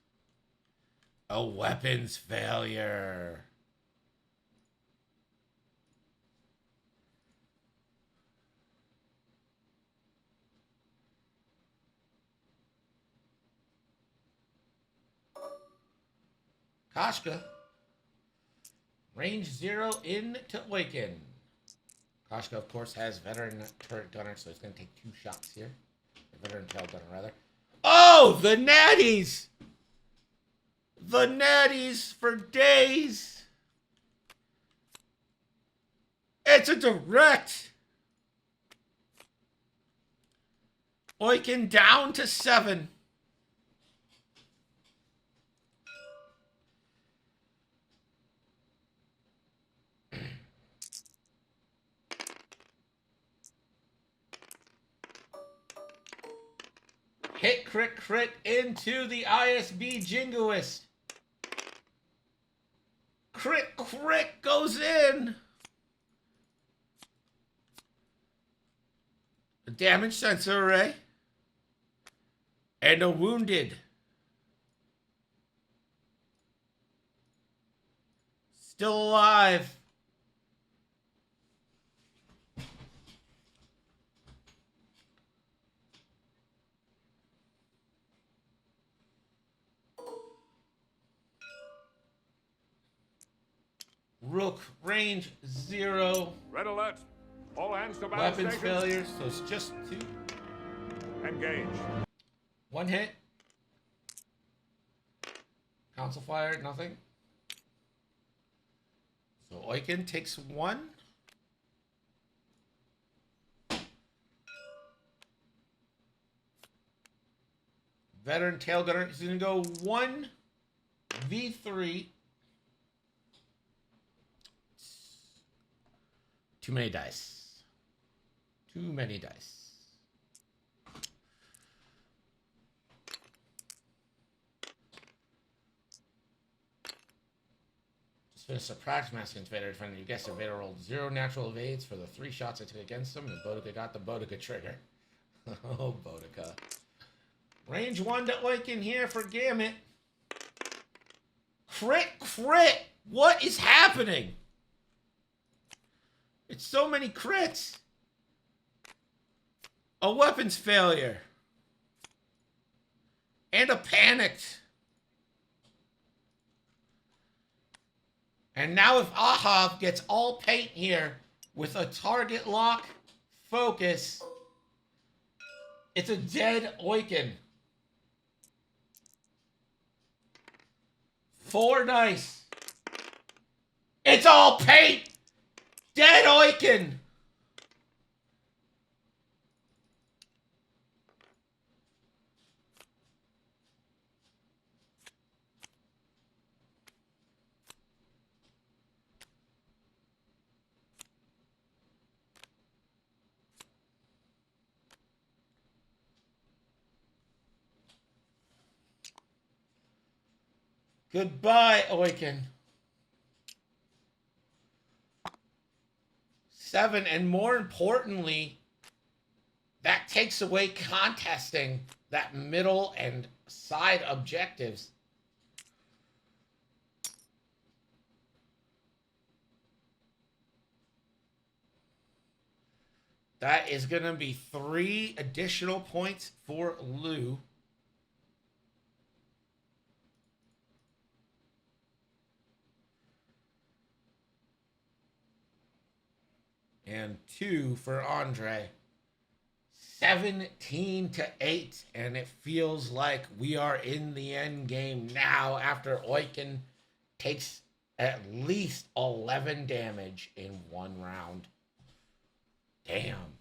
a weapons failure. Koshka. Range 0 into Awaken. Koshka, of course, has Veteran Turret Gunner, so he's going to take 2 shots here. Veteran Tail Gunner, rather. Oh, the natties! The natties for days! It's a direct! Oiken down to 7. Hit, crit, crit into the ISB Jingoist. Crit, crit goes in. A damage sensor array. And a wounded Still alive. Rook, range 0. Red alert. All hands to battle Weapons stations. failures, so it's just 2. Engage. 1 hit. Council fire, nothing. So Oiken takes 1. Veteran tail gunner is going to go 1v3. Too many dice. Too many dice. Just finished a practice mask against Vader defender. You guessed it, Vader rolled 0 natural evades for the 3 shots I took against him, and Bodica got the Bodica trigger. Oh, Bodica. Range 1 to Oiken here for Gamut. Crit, crit! What is happening? It's so many crits. A weapons failure. And a panicked. And now if Ahav gets all paint here with a target lock focus, it's a dead Oiken. 4 dice. It's all paint. Dead Oiken. Goodbye, Oiken. 7, and more importantly, that takes away contesting that middle and side objectives. That is going to be 3 additional points for Lou. And 2 for Andrei. 17-8, and it feels like we are in the end game now after Oiken takes at least 11 damage in 1 round. Damn.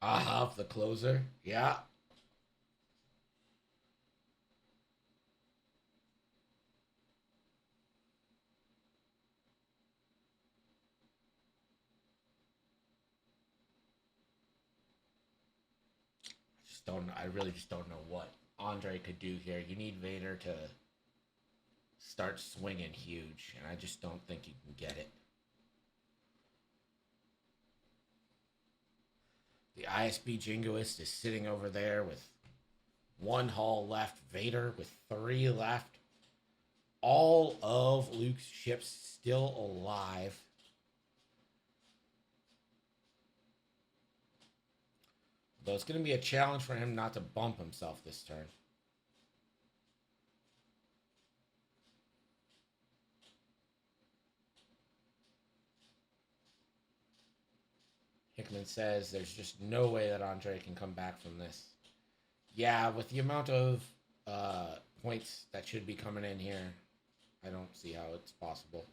Ahav, the closer. Yeah. I really just don't know what Andrei could do here. You need Vader to start swinging huge, and I just don't think you can get it. The ISB Jingoist is sitting over there with 1 hull left. Vader with 3 left. All of Luke's ships still alive. Though it's going to be a challenge for him not to bump himself this turn. Hickman says there's just no way that Andrei can come back from this. Yeah, with the amount of points that should be coming in here, I don't see how it's possible.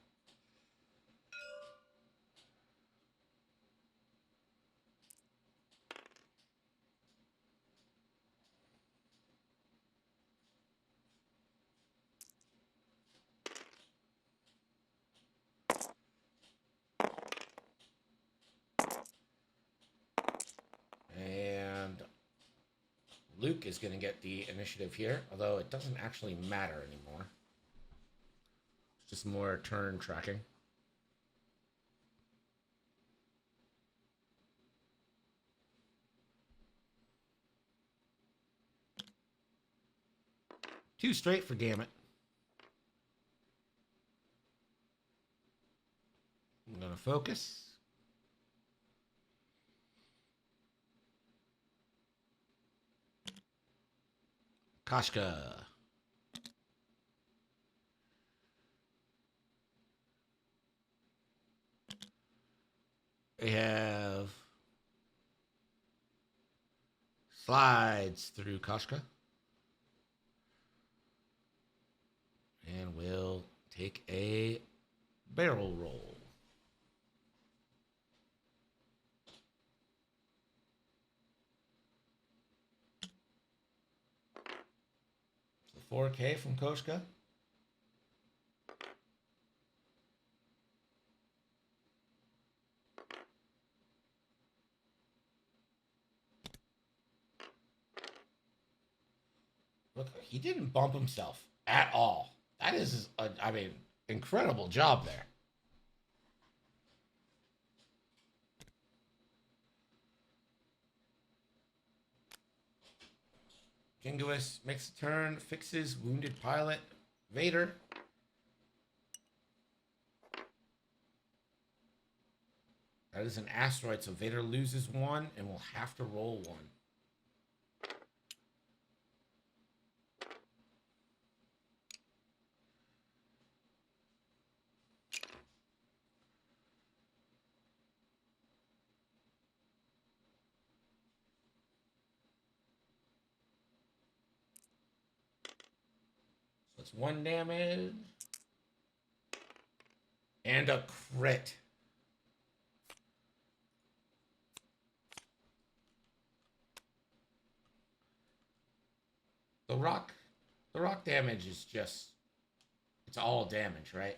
Luke is going to get the initiative here, although it doesn't actually matter anymore. It's just more turn tracking. Too straight for Gamut. I'm going to focus. Kashka. They have slides through Kashka. And we'll take a barrel roll. So 4K from Koshka. Look, he didn't bump himself at all. That is, I mean, incredible job there. Jingoist makes a turn, fixes wounded pilot Vader. That is an asteroid, so Vader loses one and will have to roll one. That's 1 damage. And a crit. The rock damage is just, it's all damage, right?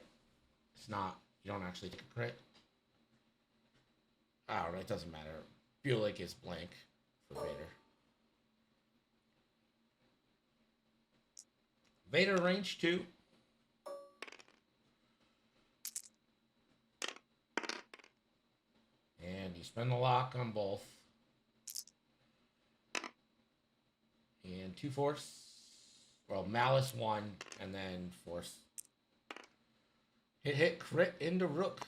It's not, you don't actually take a crit. Oh, it doesn't matter. Feel like it's blank for Vader. Vader range 2. And you spend the lock on both. And 2 force. Well, malice 1 and then force. Hit, crit into Rook.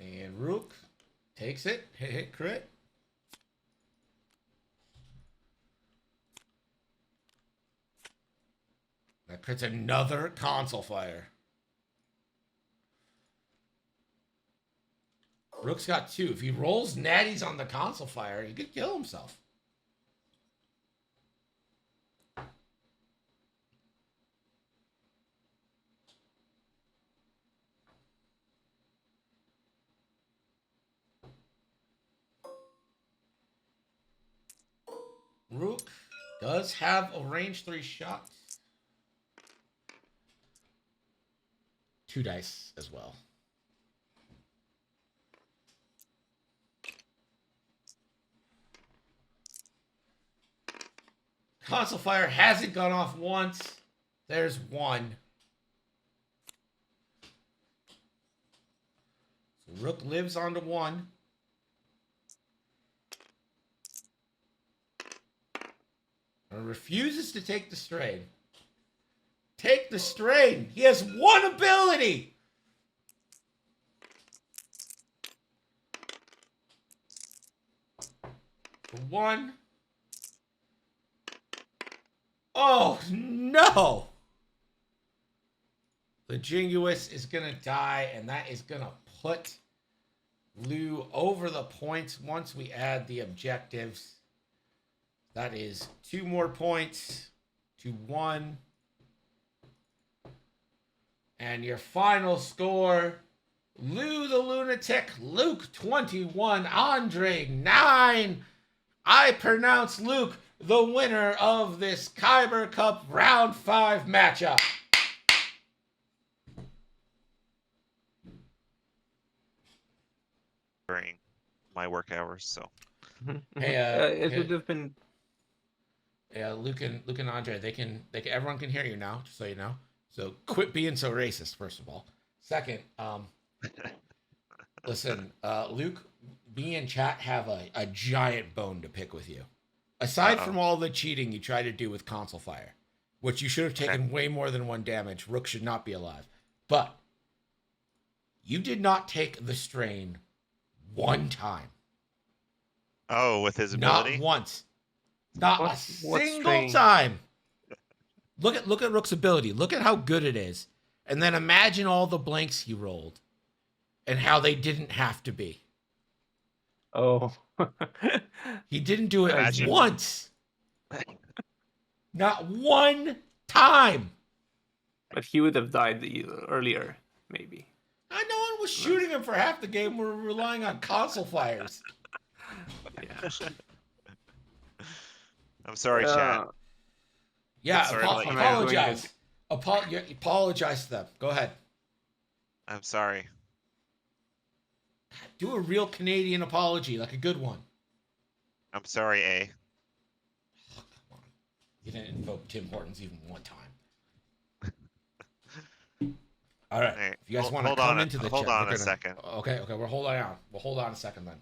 And Rook takes it. Hit, crit. That crits another console fire. Rook's got 2. If he rolls natties on the console fire, he could kill himself. Rook does have a range 3 shot. 2 dice as well. Console fire hasn't gone off once. There's 1. So Rook lives onto 1. And refuses to take the strain. Take the strain. He has 1 ability. For 1. Oh, no. The Jingoist is going to die, and that is going to put Lou over the points once we add the objectives. That is 2 more points 1. And your final score, Lou the Lunatic, Luke 21, Andrei 9. I pronounce Luke the winner of this Kyber Cup Round 5 matchup. During my work hours, so. Hey, It would have been. Yeah, Luke and Andre, everyone can hear you now, just so you know. So quit being so racist, first of all. Second, listen, Luke, me and chat have a giant bone to pick with you. Aside from all the cheating you tried to do with console fire, which you should have taken way more than 1 damage. Rook should not be alive. But you did not take the strain 1 time. Oh, with his ability? Not once. Not a What single strain? time. Look at Rook's ability. Look at how good it is. And then imagine all the blanks he rolled and how they didn't have to be. Oh. He didn't do it Imagine. once. Not 1 time. But he would have died earlier, maybe. No one was shooting him for half the game. We're relying on console fires. Yeah. I'm sorry, chat. Yeah, Sorry to let you down. apologize. Apologize to them. Go ahead. I'm sorry. Do a real Canadian apology, like a good one. I'm sorry, A. Oh, come on. You didn't invoke Tim Hortons even 1 time. All right. Hey, If you guys hold- want to hold come on a- into the hold chat, on we're a gonna- second. Okay, we're holding on. We'll hold on a second then.